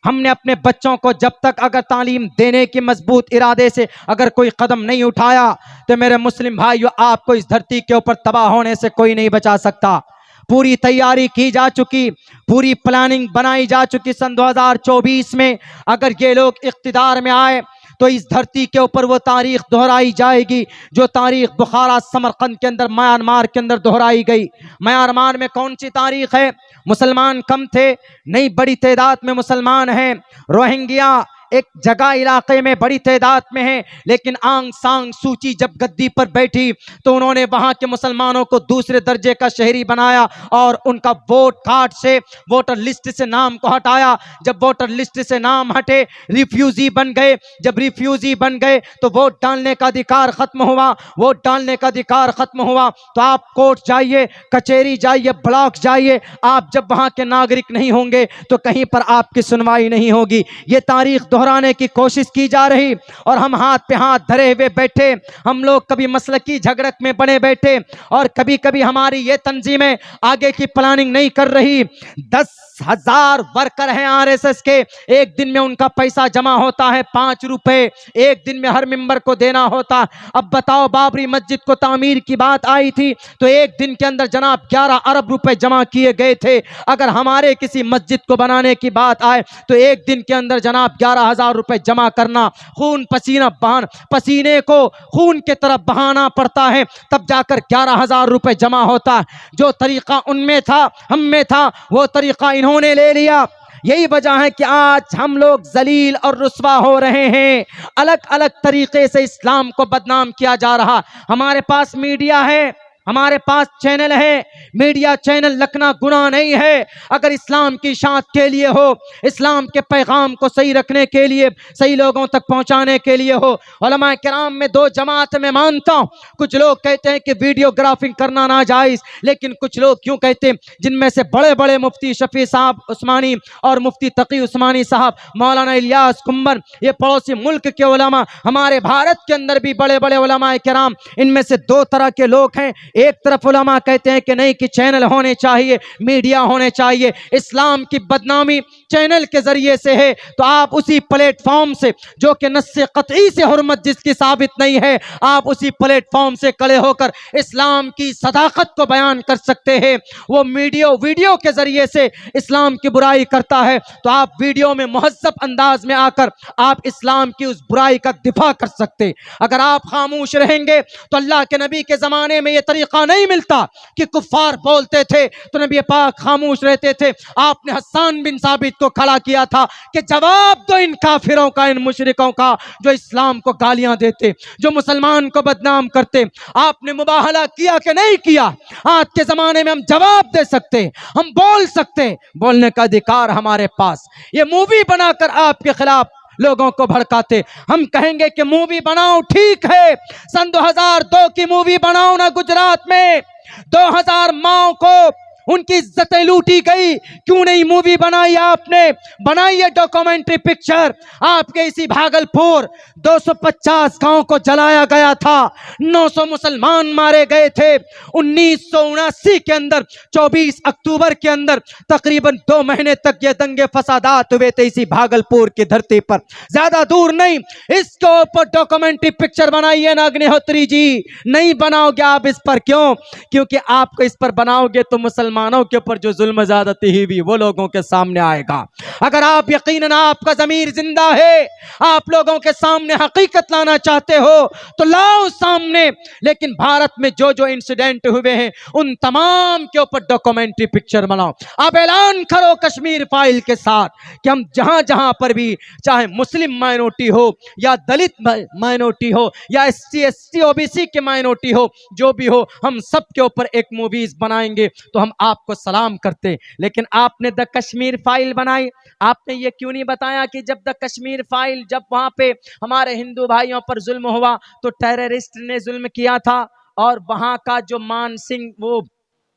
हमने अपने बच्चों को जब तक अगर तालीम देने के मजबूत इरादे से अगर कोई कदम नहीं उठाया तो मेरे मुस्लिम भाइयों, आपको इस धरती के ऊपर तबाह होने से कोई नहीं बचा सकता। पूरी तैयारी की जा चुकी, पूरी प्लानिंग बनाई जा चुकी। सन 2024 में अगर ये लोग इख्तिदार में आए तो इस धरती के ऊपर वो तारीख दोहराई जाएगी जो तारीख बुखारा समरकंद के अंदर, म्यांमार के अंदर दोहराई गई। म्यांमार में कौन सी तारीख है? मुसलमान कम थे, नहीं बड़ी तादाद में मुसलमान हैं। रोहिंग्या एक जगह इलाके में बड़ी तादाद में है, लेकिन आंग सांग सूची जब गद्दी पर बैठी तो उन्होंने वहां के मुसलमानों को दूसरे दर्जे का शहरी बनाया और उनका वोट कार्ड से, वोटर लिस्ट से नाम को हटाया। जब वोटर लिस्ट से नाम हटे, रिफ्यूजी बन गए। जब रिफ्यूजी बन गए तो वोट डालने का अधिकार खत्म हुआ। वोट डालने का अधिकार खत्म हुआ तो आप कोर्ट जाइए, कचहरी जाइए, ब्लॉक जाइए, आप जब वहां के नागरिक नहीं होंगे तो कहीं पर आपकी सुनवाई नहीं होगी। ये तारीख दोहराने की कोशिश की जा रही और हम हाथ पे हाथ धरे हुए बैठे। हम लोग कभी मसलकी झगड़क में बने बैठे और कभी कभी हमारी ये तंजीमें आगे की प्लानिंग नहीं कर रही। 10,000 वर्कर हैं आरएसएस के, एक दिन में उनका पैसा जमा होता है 5 रुपए, एक दिन में हर मेंबर को देना होता। अब बताओ, बाबरी मस्जिद को तामीर की बात आई थी तो एक दिन के अंदर जनाब 11 अरब रुपए जमा किए गए थे। अगर हमारे किसी मस्जिद को बनाने की बात आए तो एक दिन के अंदर जनाब 11,000 रुपए जमा करना, खून पसीना बहाना, पसीने को खून के तरफ बहाना पड़ता है, तब जाकर 11,000 रुपए जमा होता है। जो तरीका उनमें था, हम में था, वो तरीका इन्होंने ले लिया। यही वजह है कि आज हम लोग जलील और रुस्वा हो रहे हैं। अलग अलग तरीके से इस्लाम को बदनाम किया जा रहा। हमारे पास मीडिया है, हमारे पास चैनल है, मीडिया चैनल रखना गुनाह नहीं है। अगर इस्लाम की शान के लिए हो, इस्लाम के पैगाम को सही रखने के लिए, सही लोगों तक पहुंचाने के लिए हो। उलमा किराम में 2 जमात में मानता हूं। कुछ लोग कहते हैं कि वीडियोग्राफिंग करना नाजायज, लेकिन कुछ लोग क्यों कहते हैं, जिनमें से बड़े बड़े मुफ्ती शफी साहब उस्मानी और मुफ्ती तकी उस्मानी साहब, मौलाना इलियास कुंबर, ये पड़ोसी मुल्क के उलमा, हमारे भारत के अंदर भी बड़े बड़े उलमा किराम, इनमें से 2 तरह के लोग हैं। एक तरफ उलमा कहते हैं कि नहीं, कि चैनल होने चाहिए, मीडिया होने चाहिए, इस्लाम की बदनामी चैनल के जरिए से है तो आप उसी प्लेटफॉर्म से, जो कि नस्से कतई से हुर्मत जिसकी साबित नहीं है, आप उसी प्लेटफॉर्म से खड़े होकर इस्लाम की सदाकत को बयान कर सकते हैं। वो वीडियो के जरिए से इस्लाम की बुराई करता है तो आप वीडियो में मुहज़्ज़ब अंदाज में आकर आप इस्लाम की उस बुराई का दिफा कर सकते। अगर आप खामोश रहेंगे तो अल्लाह के नबी के जमाने में यह तरीका नहीं मिलता कि कुफ्फार बोलते थे तो नबी पाक खामोश रहते थे। आपने हस्सान बिन साबित को खड़ा किया था कि जवाब दो इन काफिरों का, इन मुशरिकों का जो इस्लाम को गालियां देते, जो मुसलमान को बदनाम करते। आपने मुबाहला किया कि नहीं किया? आज के जमाने में हम जवाब दे सकते, हम बोल सकते, बोलने का अधिकार हमारे पास। ये मूवी बनाकर आपके खिलाफ लोगों को भड़काते, हम कहेंगे कि मूवी बनाओ, ठीक है, सन 2002 की मूवी बनाओ ना। गुजरात में 2000 माओ को उनकी इज्जतें लूटी गई, क्यों नहीं मूवी बनाई? आपने बनाई है डॉक्यूमेंट्री पिक्चर। आपके इसी भागलपुर 250 गांव को जलाया गया था, 900 मुसलमान मारे गए थे 1979 के अंदर। 24 अक्टूबर के अंदर तकरीबन 2 महीने तक ये दंगे फसादात हुए थे इसी भागलपुर की धरती पर, ज्यादा दूर नहीं। इसके ऊपर डॉक्यूमेंट्री पिक्चर बनाइए ना अग्निहोत्री जी। नहीं बनाओगे आप इस पर, क्यों? क्योंकि आपको इस पर बनाओगे तो मुसलमानों के ऊपर जो जुल्म ज़्यादती हुई वो लोगों के सामने आएगा। अगर आप यकीनन आपका ज़मीर जिंदा है, आप लोगों के सामने हकीकत लाना चाहते हो तो लाओ सामने। लेकिन भारत में जो जो इंसिडेंट हुए हैं उन तमाम के ऊपर डॉक्यूमेंट्री पिक्चर बनाओ। आप ऐलान करो कश्मीर फाइल के साथ कि हम जहां जहां पर भी, चाहे मुस्लिम माइनॉरिटी हो या दलित माइनॉरिटी हो या SC ST OBC के माइनॉरिटी हो, जो भी हो, हम सब के ऊपर एक मूवीज बनाएंगे तो हम आपको सलाम करते। लेकिन आपने द कश्मीर फाइल बनाई। आपने ये क्यों नहीं बताया कि जब द कश्मीर फाइल, जब वहां पे हमारे हिंदू भाइयों पर जुल्म हुआ तो टेररिस्ट ने जुल्म किया था और वहां का जो मान सिंह, वो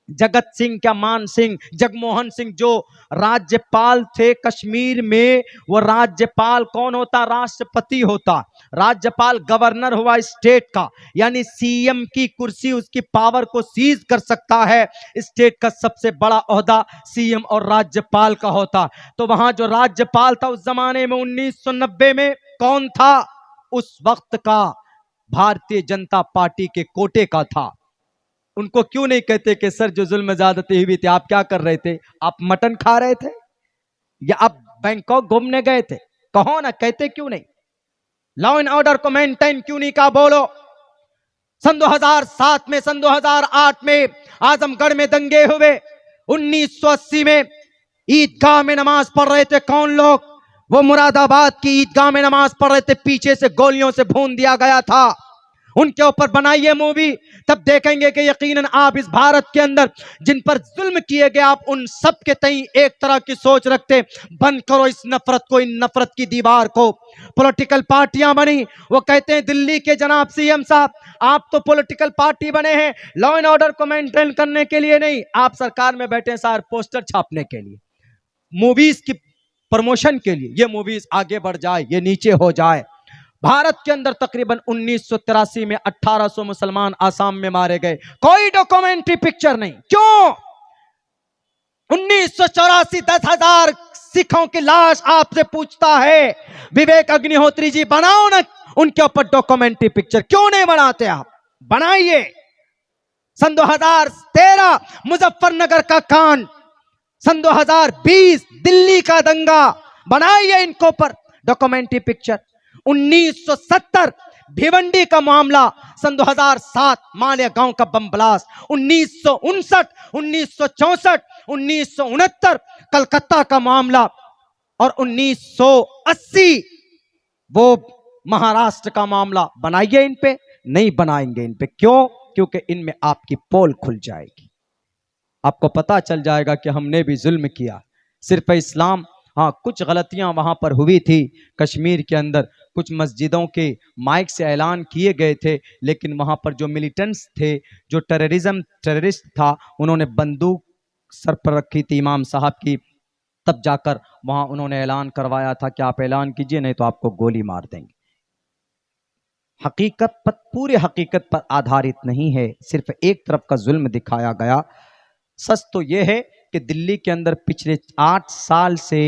जगत सिंह क्या मान सिंह, जगमोहन सिंह जो राज्यपाल थे कश्मीर में, वो राज्यपाल कौन होता? राष्ट्रपति होता। राज्यपाल गवर्नर हुआ स्टेट का, यानी सीएम की कुर्सी, उसकी पावर को सीज कर सकता है। स्टेट का सबसे बड़ा ओहदा सीएम और राज्यपाल का होता। तो वहां जो राज्यपाल था उस जमाने में 1990 में कौन था? उस वक्त का भारतीय जनता पार्टी के कोटे का था। उनको क्यों नहीं कहते कि सर जो जुल्म ज्यादती हुई थी आप क्या कर रहे थे? आप मटन खा रहे थे या आप बैंकॉक घूमने गए थे? कहो ना, कहते क्यों नहीं? लॉ एंड ऑर्डर को मेंटेन क्यों नहीं कहा? बोलो। सन 2007 में, सन 2008 में आजमगढ़ में दंगे हुए। 1980 में ईदगाह में नमाज पढ़ रहे थे कौन लोग? वो मुरादाबाद की ईदगाह में नमाज पढ़ रहे थे, पीछे से गोलियों से भून दिया गया था। उनके ऊपर बनाइए मूवी, तब देखेंगे कि यकीनन आप इस भारत के अंदर जिन पर जुल्म किए गए, आप उन सब के तई एक तरह की सोच रखते। बंद करो इस नफरत को, इन नफरत की दीवार को। पॉलिटिकल पार्टियां बनी, वो कहते हैं दिल्ली के जनाब सीएम साहब आप तो पॉलिटिकल पार्टी बने हैं, लॉ एंड ऑर्डर को मेंटेन करने के लिए नहीं, आप सरकार में बैठे हैं सार पोस्टर छापने के लिए, मूवीज की प्रमोशन के लिए। ये मूवीज आगे बढ़ जाए, ये नीचे हो जाए। भारत के अंदर तकरीबन 1983 में 1800 मुसलमान आसाम में मारे गए, कोई डॉक्यूमेंट्री पिक्चर नहीं। क्यों? 1984 10,000 सिखों की लाश आपसे पूछता है विवेक अग्निहोत्री जी, बनाओ ना उनके ऊपर डॉक्यूमेंट्री पिक्चर। क्यों नहीं बनाते आप? बनाइए। सन 2013 मुजफ्फरनगर का कांड, सन 2020 दिल्ली का दंगा, बनाइए इनको ऊपर डॉक्यूमेंट्री पिक्चर। 1970 भिवंडी का मामला, सन 2007 मालिया गांव का बम ब्लास्ट, 1959, 1964, 1969 कलकत्ता का मामला, और 1980 वो महाराष्ट्र का मामला। बनाइए इन पे। नहीं बनाएंगे इन पे। क्यों? क्योंकि इनमें आपकी पोल खुल जाएगी, आपको पता चल जाएगा कि हमने भी जुल्म किया। सिर्फ इस्लाम, हाँ कुछ गलतियां वहां पर हुई थी कश्मीर के अंदर, कुछ मस्जिदों के माइक से ऐलान किए गए थे, लेकिन वहां पर जो मिलिटेंट्स थे, जो टेररिस्ट था, उन्होंने बंदूक सर पर रखी थी इमाम साहब की, तब जाकर वहां उन्होंने ऐलान करवाया था कि आप ऐलान कीजिए नहीं तो आपको गोली मार देंगे। हकीकत पर, पूरे हकीकत पर आधारित नहीं है, सिर्फ एक तरफ का जुल्म दिखाया गया। सच तो यह है कि दिल्ली के अंदर पिछले 8 साल से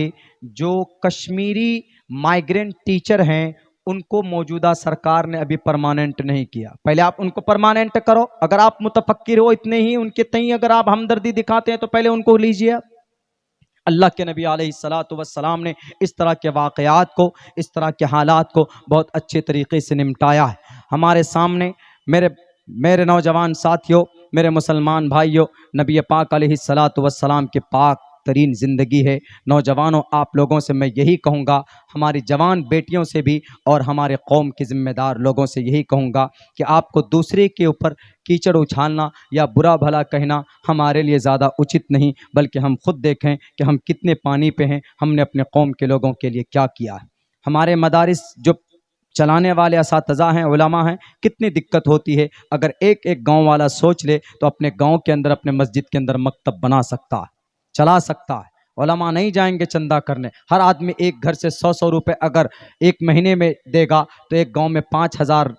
जो कश्मीरी माइग्रेंट टीचर हैं उनको मौजूदा सरकार ने अभी परमानेंट नहीं किया। पहले आप उनको परमानेंट करो। अगर आप मुतफक्किर हो इतने ही उनके तई, अगर आप हमदर्दी दिखाते हैं तो पहले उनको लीजिए। अल्लाह के नबी अलैहिस्सलातु वस्सलाम ने इस तरह के वाक़यात को, इस तरह के हालात को बहुत अच्छे तरीके से निपटाया है। हमारे सामने मेरे नौजवान साथियों, मेरे मुसलमान भाइयों, नबी पाक अलैहिस्सलातु वस्सलाम के पाक तरीन ज़िंदगी है। नौजवानों, आप लोगों से मैं यही कहूँगा, हमारी जवान बेटियों से भी और हमारे कौम के ज़िम्मेदार लोगों से यही कहूँगा कि आपको दूसरे के ऊपर कीचड़ उछालना या बुरा भला कहना हमारे लिए ज़्यादा उचित नहीं, बल्कि हम खुद देखें कि हम कितने पानी पे हैं, हमने अपने कौम के लोगों के लिए क्या किया है। हमारे मदारिस जो चलाने वाले असातिज़ा हैं, उलमा हैं, कितनी दिक्कत होती है। अगर एक एक गांव वाला सोच ले तो अपने गांव के अंदर, अपने मस्जिद के अंदर मकतब बना सकता है, चला सकता है। उलमा नहीं जाएंगे चंदा करने। हर आदमी एक घर से 100-100 रुपये अगर एक महीने में देगा तो एक गांव में 5,000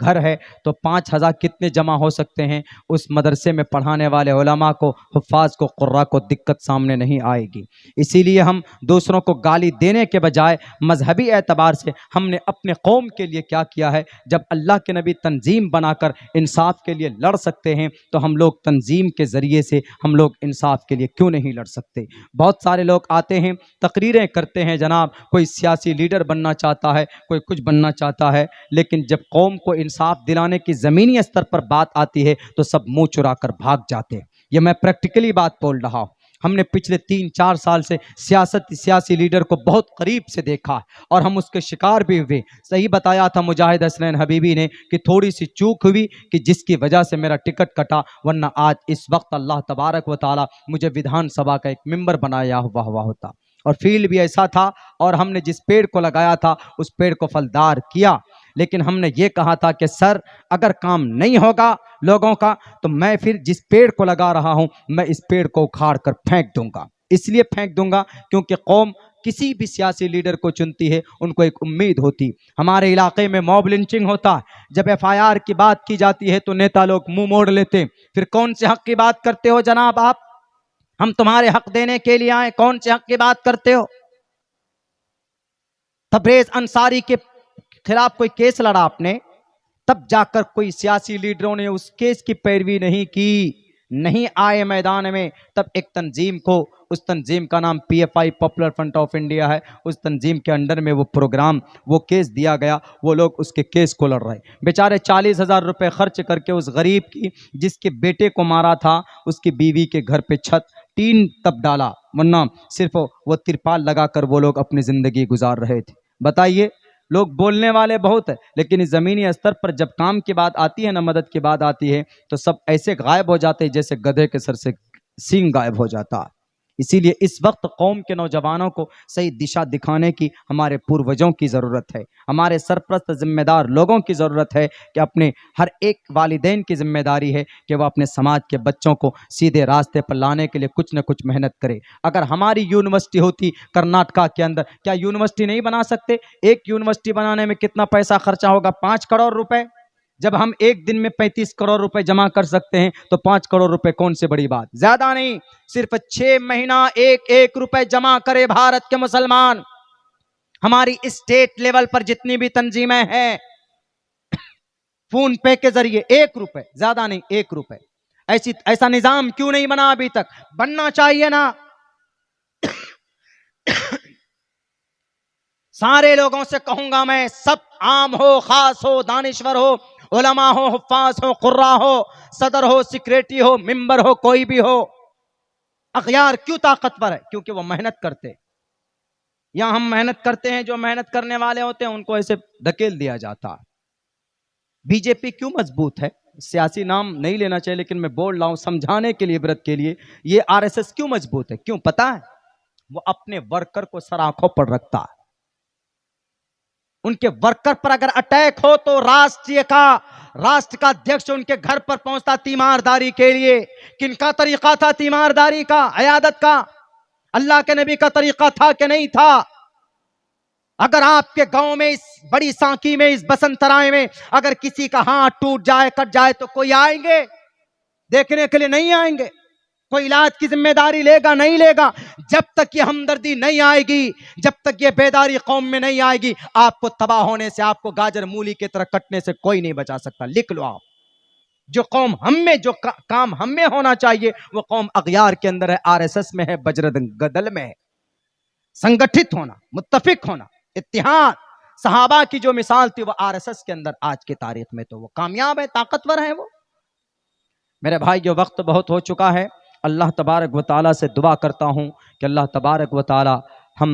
घर है तो 5,000 कितने जमा हो सकते हैं? उस मदरसे में पढ़ाने वाले उलमा को, हुफ़ाज़ को, कुर्रा को दिक्कत सामने नहीं आएगी। इसीलिए हम दूसरों को गाली देने के बजाय मजहबी एतबार से हमने अपने कौम के लिए क्या किया है। जब अल्लाह के नबी तंजीम बनाकर इंसाफ के लिए लड़ सकते हैं तो हम लोग तंजीम के ज़रिए से हम लोग इंसाफ के लिए क्यों नहीं लड़ सकते? बहुत सारे लोग आते हैं, तकरीरें करते हैं, जनाब कोई सियासी लीडर बनना चाहता है, कोई कुछ बनना चाहता है, लेकिन जब कौम को इंसाफ दिलाने की ज़मीनी स्तर पर बात आती है तो सब मुंह चुरा कर भाग जाते हैं। ये मैं प्रैक्टिकली बात बोल रहा हूँ। हमने पिछले 3-4 साल से सियासी लीडर को बहुत करीब से देखा और हम उसके शिकार भी हुए। सही बताया था मुजाहिद हसनैन हबीबी ने कि थोड़ी सी चूक हुई कि जिसकी वजह से मेरा टिकट कटा, वरना आज इस वक्त अल्लाह तबारक व तआला मुझे विधानसभा का एक मेंबर बनाया हुआ होता। और फील्ड भी ऐसा था और हमने जिस पेड़ को लगाया था उस पेड़ को फलदार किया। लेकिन हमने ये कहा था कि सर अगर काम नहीं होगा लोगों का तो मैं फिर जिस पेड़ को लगा रहा हूं मैं इस पेड़ को उखाड़ कर फेंक दूंगा। इसलिए फेंक दूंगा क्योंकि कौम किसी भी सियासी लीडर को चुनती है, उनको एक उम्मीद होती। हमारे इलाके में मॉब लिंचिंग होता है, जब एफआईआर की बात की जाती है तो नेता लोग मुंह मोड़ लेते। फिर कौन से हक की बात करते हो जनाब आप? हम तुम्हारे हक देने के लिए आए, कौन से हक की बात करते हो? तबरेज अंसारी के खिलाफ कोई केस लड़ा आपने, तब जाकर कोई सियासी लीडरों ने उस केस की पैरवी नहीं की, नहीं आए मैदान में। तब एक तंजीम को, उस तंजीम का नाम PFI popular front of India है, उस तंजीम के अंडर में वो प्रोग्राम, वो केस दिया गया, वो लोग उसके केस को लड़ रहे। बेचारे 40,000 रुपए खर्च करके उस गरीब की, जिसके बेटे को मारा था, उसकी बीवी के घर पे छत टीन तब डाला, वरना सिर्फ वो तिरपाल लगाकर वो लोग अपनी जिंदगी गुजार रहे थे। बताइए, लोग बोलने वाले बहुत है, लेकिन इस जमीनी स्तर पर जब काम की बात आती है ना, मदद की बात आती है, तो सब ऐसे गायब हो जाते हैं जैसे गधे के सर से सींग गायब हो जाता है। इसीलिए इस वक्त कौम के नौजवानों को सही दिशा दिखाने की हमारे पूर्वजों की ज़रूरत है, हमारे सरप्रस्त जिम्मेदार लोगों की ज़रूरत है कि अपने हर एक वालिदैन की जिम्मेदारी है कि वह अपने समाज के बच्चों को सीधे रास्ते पर लाने के लिए कुछ न कुछ मेहनत करे। अगर हमारी यूनिवर्सिटी होती कर्नाटका के अंदर, क्या यूनिवर्सिटी नहीं बना सकते? एक यूनिवर्सिटी बनाने में कितना पैसा खर्चा होगा? 5 करोड़ रुपए। जब हम एक दिन में 35 करोड़ रुपए जमा कर सकते हैं तो 5 करोड़ रुपए कौन से बड़ी बात? ज्यादा नहीं, सिर्फ 6 महीना 1-1 रुपए जमा करे भारत के मुसलमान। हमारी स्टेट लेवल पर जितनी भी तंजीमें हैं, फोन पे के जरिए 1 रुपए, ज्यादा नहीं 1 रुपए, ऐसा निजाम क्यों नहीं बना अभी तक? बनना चाहिए ना। सारे लोगों से कहूंगा मैं, सब आम हो, खास हो, दानिश्वर हो, उलमा हो, हुफ्फाज हो, कुर्रा हो, सदर हो, सेक्रेटरी हो, मेंबर हो, कोई भी हो, अखयार क्यों ताकतवर है? क्योंकि वो मेहनत करते। या हम मेहनत करते हैं, जो मेहनत करने वाले होते हैं उनको ऐसे धकेल दिया जाता है। बीजेपी क्यों मजबूत है? सियासी नाम नहीं लेना चाहिए, लेकिन मैं बोल रहा हूं समझाने के लिए, इबरत के लिए। ये आरएसएस क्यों मजबूत है? क्यों पता है? वो अपने वर्कर को सर आंखों पर रखता है। उनके वर्कर पर अगर अटैक हो तो राष्ट्र का अध्यक्ष उनके घर पर पहुंचता तीमारदारी के लिए। किनका तरीका था तीमारदारी का, अयादत का? अल्लाह के नबी का तरीका था कि नहीं था? अगर आपके गांव में, इस बड़ी सांकी में, इस बसंतराय में अगर किसी का हाथ टूट जाए, कट जाए, तो कोई आएंगे देखने के लिए? नहीं आएंगे। कोई इलाज की जिम्मेदारी लेगा? नहीं लेगा। जब तक ये हमदर्दी नहीं आएगी, जब तक ये बेदारी कौम में नहीं आएगी, आपको तबाह होने से, आपको गाजर मूली की तरह कटने से कोई नहीं बचा सकता। लिख लो आप, जो कौम हम में, जो काम हम में होना चाहिए, वो कौम अगयार के अंदर है, आरएसएस में है, बजरंग दल में है। संगठित होना, मुत्तफिक होना, इत्तिहाद, सहाबा की जो मिसाल थी वो आरएसएस के अंदर आज की तारीख में तो वो कामयाब है, ताकतवर है वो। मेरे भाई, जो वक्त बहुत हो चुका है, अल्लाह तबारक व तआला से दुआ करता हूँ कि अल्लाह तबारक व तआला हम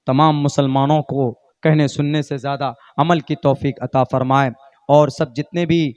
तमाम मुसलमानों को कहने सुनने से ज़्यादा अमल की तौफीक अता फरमाए, और सब जितने भी